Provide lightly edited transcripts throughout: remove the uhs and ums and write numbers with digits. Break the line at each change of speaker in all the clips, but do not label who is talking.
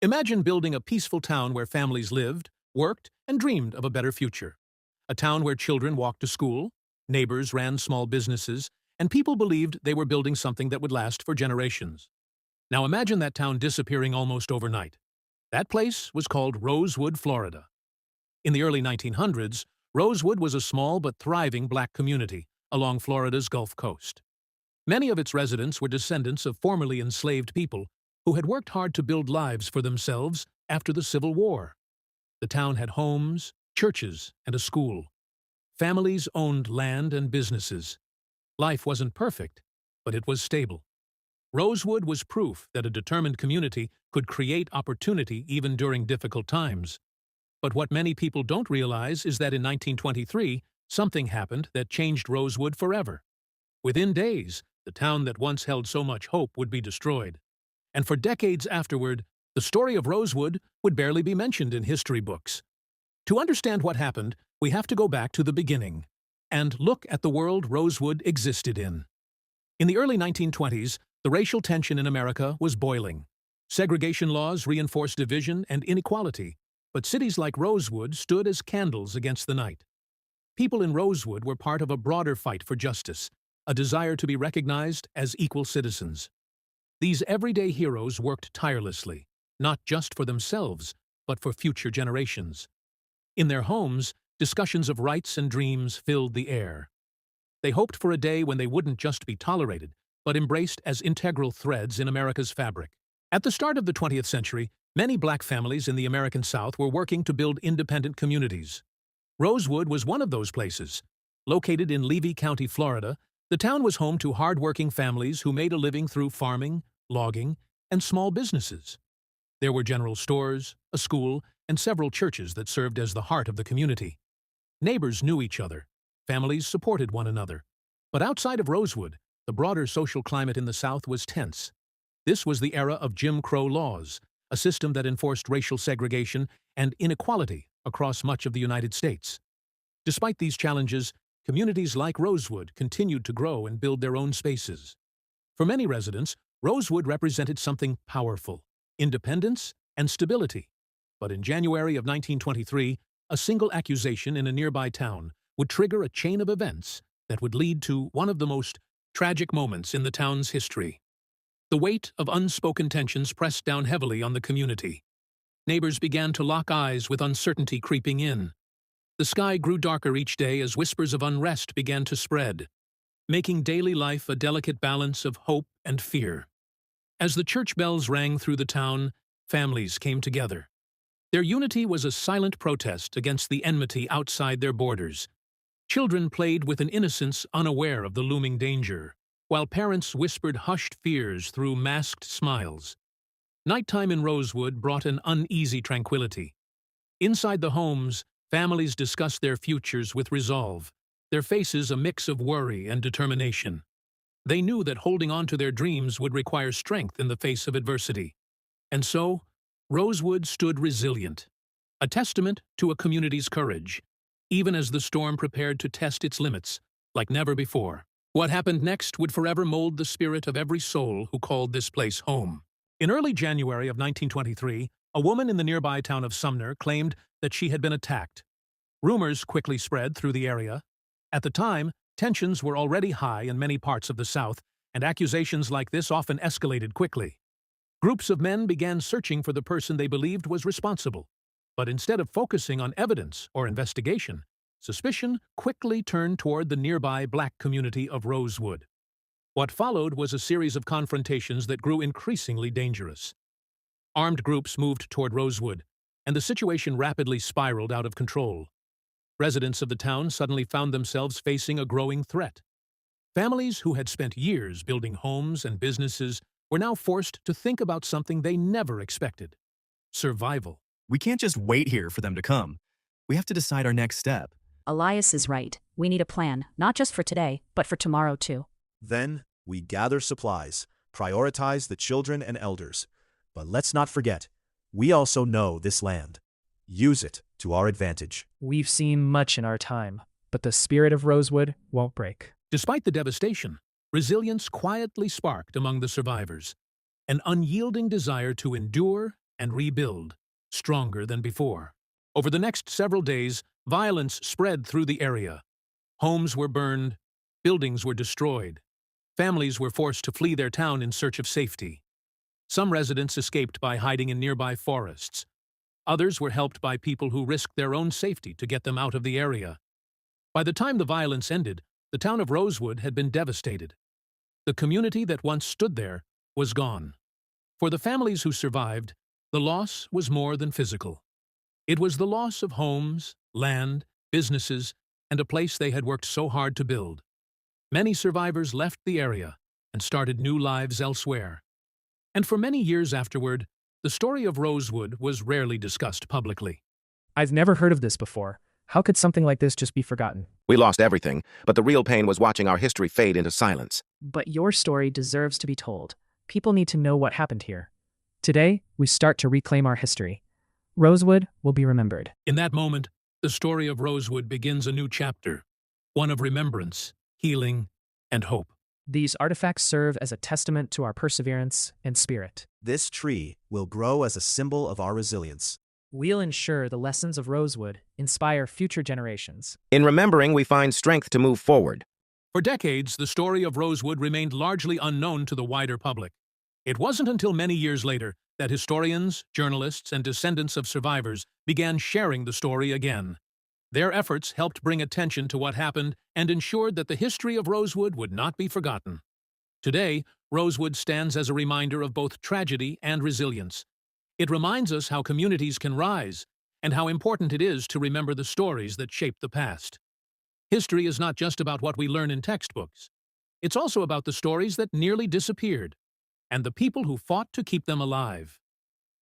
Imagine building a peaceful town where families lived, worked, and dreamed of a better future. A town where children walked to school, neighbors ran small businesses, and people believed they were building something that would last for generations. Now imagine that town disappearing almost overnight. That place was called Rosewood, Florida. In the early 1900s, Rosewood was a small but thriving black community along Florida's Gulf Coast. Many of its residents were descendants of formerly enslaved people who had worked hard to build lives for themselves after the Civil War. The town had homes, churches, and a school. Families owned land and businesses. Life wasn't perfect, but it was stable. Rosewood was proof that a determined community could create opportunity even during difficult times. But what many people don't realize is that in 1923, something happened that changed Rosewood forever. Within days, the town that once held so much hope would be destroyed. And for decades afterward, the story of Rosewood would barely be mentioned in history books. To understand what happened, we have to go back to the beginning and look at the world Rosewood existed in. In the early 1920s, the racial tension in America was boiling. Segregation laws reinforced division and inequality, but cities like Rosewood stood as candles against the night. People in Rosewood were part of a broader fight for justice, a desire to be recognized as equal citizens. These everyday heroes worked tirelessly, not just for themselves, but for future generations. In their homes, discussions of rights and dreams filled the air. They hoped for a day when they wouldn't just be tolerated, but embraced as integral threads in America's fabric. At the start of the 20th century, many black families in the American South were working to build independent communities. Rosewood was one of those places. Located in Levy County, Florida, the town was home to hard-working families who made a living through farming, logging, and small businesses. There were general stores, a school, and several churches that served as the heart of the community. Neighbors knew each other. Families supported one another. But outside of Rosewood, the broader social climate in the South was tense. This was the era of Jim Crow laws, a system that enforced racial segregation and inequality across much of the United States. Despite these challenges, communities like Rosewood continued to grow and build their own spaces. For many residents, Rosewood represented something powerful: independence and stability. But in January of 1923, a single accusation in a nearby town would trigger a chain of events that would lead to one of the most tragic moments in the town's history. The weight of unspoken tensions pressed down heavily on the community. Neighbors began to lock eyes with uncertainty creeping in. The sky grew darker each day as whispers of unrest began to spread, making daily life a delicate balance of hope and fear. As the church bells rang through the town, families came together. Their unity was a silent protest against the enmity outside their borders. Children played with an innocence unaware of the looming danger, while parents whispered hushed fears through masked smiles. Nighttime in Rosewood brought an uneasy tranquility. Inside the homes, families discussed their futures with resolve, their faces a mix of worry and determination. They knew that holding on to their dreams would require strength in the face of adversity. And so, Rosewood stood resilient, a testament to a community's courage, even as the storm prepared to test its limits like never before. What happened next would forever mold the spirit of every soul who called this place home. In early January of 1923, a woman in the nearby town of Sumner claimed that she had been attacked. Rumors quickly spread through the area. At the time, tensions were already high in many parts of the South, and accusations like this often escalated quickly. Groups of men began searching for the person they believed was responsible. But instead of focusing on evidence or investigation, suspicion quickly turned toward the nearby black community of Rosewood. What followed was a series of confrontations that grew increasingly dangerous. Armed groups moved toward Rosewood, and the situation rapidly spiraled out of control. Residents of the town suddenly found themselves facing a growing threat. Families who had spent years building homes and businesses were now forced to think about something they never expected: survival.
We can't just wait here for them to come. We have to decide our next step.
Elias is right. We need a plan, not just for today, but for tomorrow too.
Then, we gather supplies, prioritize the children and elders. But let's not forget, we also know this land. Use it to our advantage.
We've seen much in our time, but the spirit of Rosewood won't break.
Despite the devastation, resilience quietly sparked among the survivors. An unyielding desire to endure and rebuild, stronger than before. Over the next several days, violence spread through the area. Homes were burned, buildings were destroyed. Families were forced to flee their town in search of safety. Some residents escaped by hiding in nearby forests. Others were helped by people who risked their own safety to get them out of the area. By the time the violence ended, the town of Rosewood had been devastated. The community that once stood there was gone. For the families who survived, the loss was more than physical. It was the loss of homes, land, businesses, and a place they had worked so hard to build. Many survivors left the area and started new lives elsewhere. And for many years afterward, the story of Rosewood was rarely discussed publicly.
I've never heard of this before. How could something like this just be forgotten?
We lost everything, but the real pain was watching our history fade into silence.
But your story deserves to be told. People need to know what happened here. Today, we start to reclaim our history. Rosewood will be remembered.
In that moment, the story of Rosewood begins a new chapter, one of remembrance, healing, and hope.
These artifacts serve as a testament to our perseverance and spirit.
This tree will grow as a symbol of our resilience.
We'll ensure the lessons of Rosewood inspire future generations.
In remembering, we find strength to move forward.
For decades, the story of Rosewood remained largely unknown to the wider public. It wasn't until many years later that historians, journalists, and descendants of survivors began sharing the story again. Their efforts helped bring attention to what happened and ensured that the history of Rosewood would not be forgotten. Today, Rosewood stands as a reminder of both tragedy and resilience. It reminds us how communities can rise and how important it is to remember the stories that shaped the past. History is not just about what we learn in textbooks. It's also about the stories that nearly disappeared and the people who fought to keep them alive.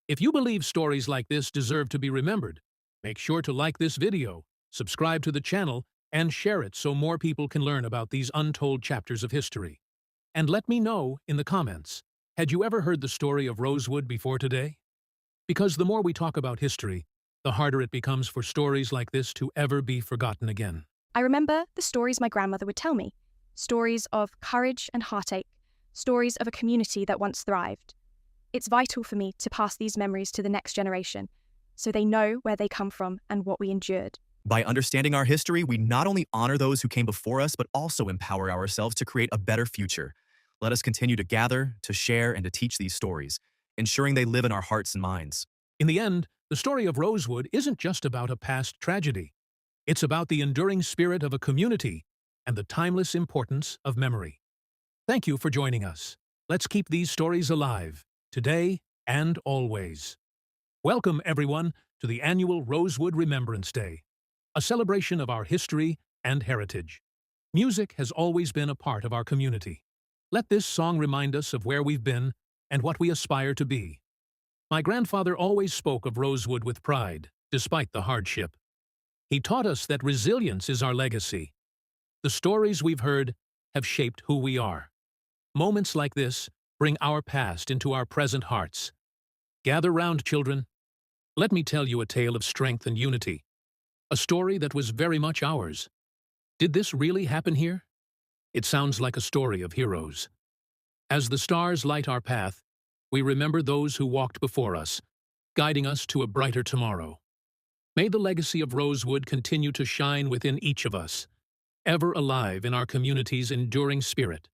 If you believe stories like this deserve to be remembered, make sure to like this video, subscribe to the channel, and share it so more people can learn about these untold chapters of history. And let me know in the comments, had you ever heard the story of Rosewood before today? Because the more we talk about history, the harder it becomes for stories like this to ever be forgotten again.
I remember the stories my grandmother would tell me. Stories of courage and heartache. Stories of a community that once thrived. It's vital for me to pass these memories to the next generation, so they know where they come from and what we endured.
By understanding our history, we not only honor those who came before us, but also empower ourselves to create a better future. Let us continue to gather, to share, and to teach these stories, ensuring they live in our hearts and minds.
In the end, the story of Rosewood isn't just about a past tragedy. It's about the enduring spirit of a community and the timeless importance of memory. Thank you for joining us. Let's keep these stories alive, today and always. Welcome, everyone, to the annual Rosewood Remembrance Day, a celebration of our history and heritage. Music has always been a part of our community. Let this song remind us of where we've been and what we aspire to be. My grandfather always spoke of Rosewood with pride, despite the hardship. He taught us that resilience is our legacy. The stories we've heard have shaped who we are. Moments like this bring our past into our present hearts. Gather round, children. Let me tell you a tale of strength and unity. A story that was very much ours. Did this really happen here? It sounds like a story of heroes. As the stars light our path, we remember those who walked before us, guiding us to a brighter tomorrow. May the legacy of Rosewood continue to shine within each of us, ever alive in our community's enduring spirit.